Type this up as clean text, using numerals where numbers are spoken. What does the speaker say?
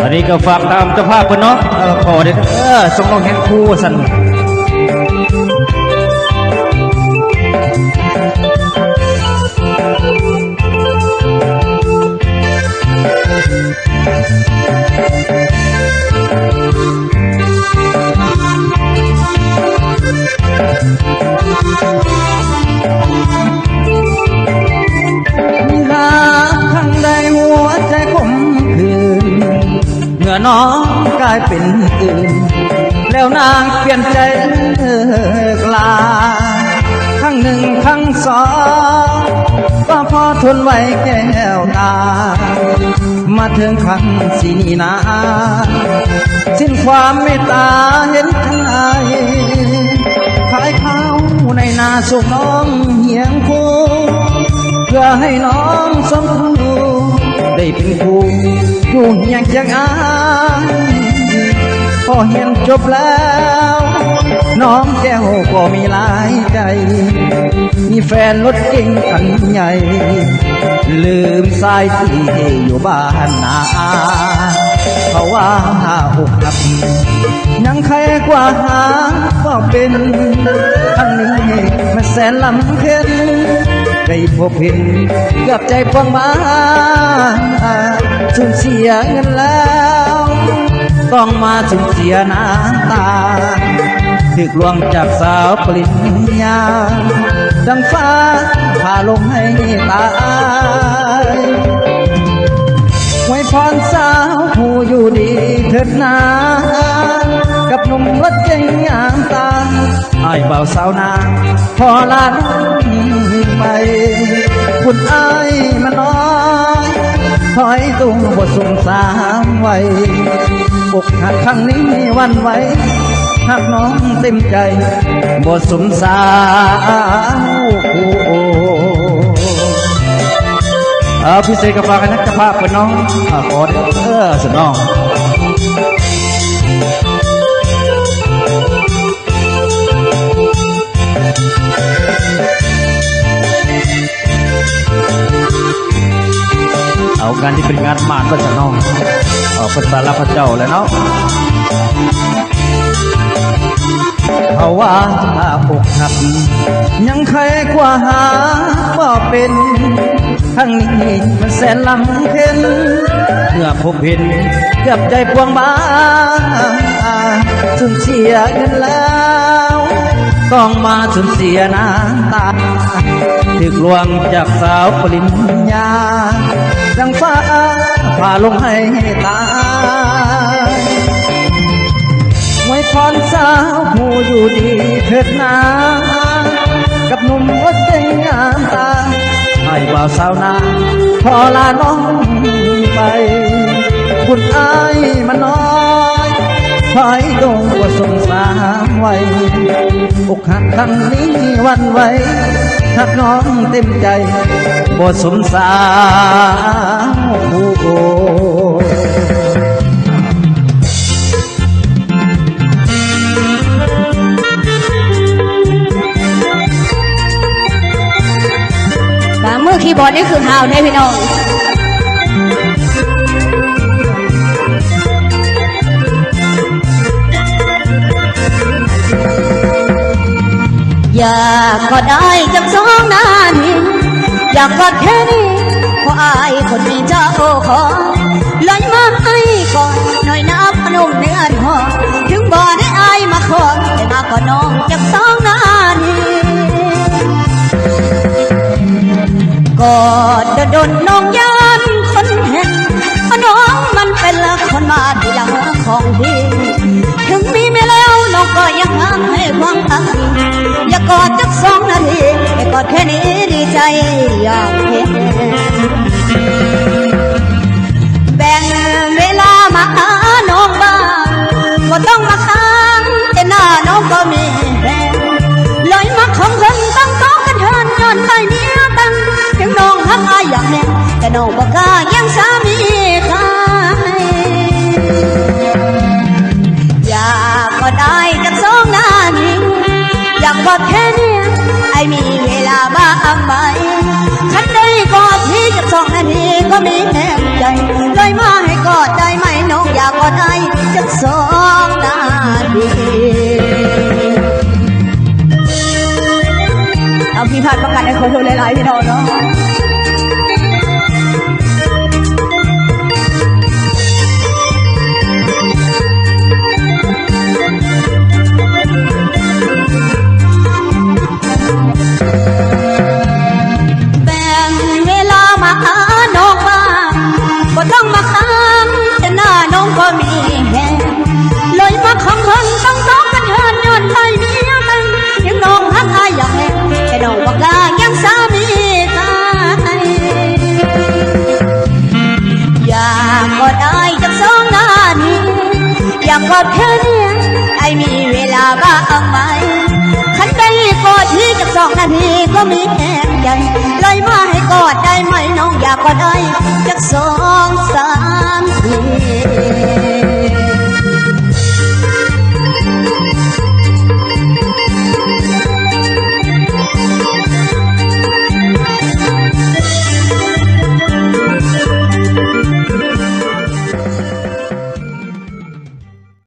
อันนี้ก็ฝากตามเจ้าภาพกันเนาะขอเด็กส่งน้องแฮงคู่สันเมื่อน้องกลายเป็นอื่นแล้วนางเปลี่ยนใจกลาครั้งหนึ่งครั้งสองก็พอทนไว้แก้วตามาถึงครั้งสีนี้นาสิ้นความเมตตาเห็นใครขายข้าวในนาส่งน้องเหียงคู่เพื่อให้น้องสมรู้ได้เป็นคู่อยู่เฮียงจังอายพอเห็นจบแล้วน้องแก้วก็มีหลายใจมีแฟนรถเก่งคันใหญ่ลืมสายที่อยู่บ้านนาเพราะว่าอกหักยังใครกว่าหาก็เป็นทั้งนี้มันแสนลำเค็นได้พบเห็นเกือบใจพวงมาสูญเสียเงินแล้วต้องมาสูญเสียน้ำตาถึกลวงจากสาวปริญญาดังฟ้าพาลงให้ตายไว้พรสาวผู้อยู่ดีเถิดนากับหนุ่มรถเก๋งยามตาไอ้เบาสาวนาพอลาน้องไปบุญไอ้มันน้อยถอยตุ้งบทสงสารไว้อกหักครั้งนี้วันไว้หักน้องเต็มใจบทสงสารพิเศษกับฝากกันนะเจ้าภาพกันน้องขอสนองเอางานที่เป็นงานมารก็จะน้องเป็นสารพระเจ้าแล้วเนาะเพราะว่าอกหักยังใครกว่าหาบ่เป็นทั้งนี้มันแสนลำเค็นเมื่อพบเห็นเกือบใจพวงมาสูญเสียเงินแล้วต้องมาสูญเสียน้ำตาถึกลวงจากสาวปริญญาดังฟ้าพาลงให้ตายไว้พรสาวผู้อยู่ดีเถิดนากับหนุ่มวัดเจ๋งงามตาให้บ่าวสาวนาพอลาน้องไปบุญอายมันน้อยถอยดงก็สงสารไว้อกหักครั้งนี้วันไว้หักน้องเต็มใจบ่สงสารผู้มือคีย์บอร์ดนี่คือเท้าเนี่ยพี่น้องอยากกอดได้จังสองนานอยากกอดแค่นี้เพราะอายคนมีเจ้าของเลยมาให้ก่อนหน่อยนับพนมเนื้อทองถึงบ่ได้อายมาขอแต่มากอดน้องจังสองนานกอดโดนน้องยันคนเห็นเพราะน้องมันเป็นละคนมาทีหลังของดีถึงมีไม่แล้วน้องก็ยังห้ามให้ความตั้งอย่ากอดจักสองนาทีแค่กอดแค่นี้ดีใจอยากเห็นแบ่งเวลามาหาน้องบ้างก็ต้องมาค้างแต่หน้าน้องก็มีแฟนลอยมาของคนต้องต้องกันเทินย้อนไปเนี้ยตั้งถึงน้องหักอายอย่างแน่แต่น้องบอกกล้ายังสามีใครอยากก็ได้จากสองนาทีอยากกอดแค่เนี้ยไอ้มีเวลาบ้างไหมฉันได้กอดที่จากสองนาทีก็มีแน่ใจเลย จัก2 นาทีเอาพี่พัดประกาศให้คนดูหลายๆพี่น้องเนาะแบ่งเวลามาหาน้องบ้างบ่ต้องมาค้างแต่หน้าน้องก็มีแหงเลยมาของเพิ่นต้องตอกกันเฮินย้อนไปเมียมันยังน้องหักอายอย่างแหงแต่น้องบอกลายังสามีตายอยากกอดอายจัก2 นาทีอยากกอดแค่เนี้ยไอ้มีเวลาบ้างไหมขันได้กอดที่จัก2 นาทีก็มีแค่ใจเลยมาให้กอดได้ไหมน้องอยากกอดอายจัก2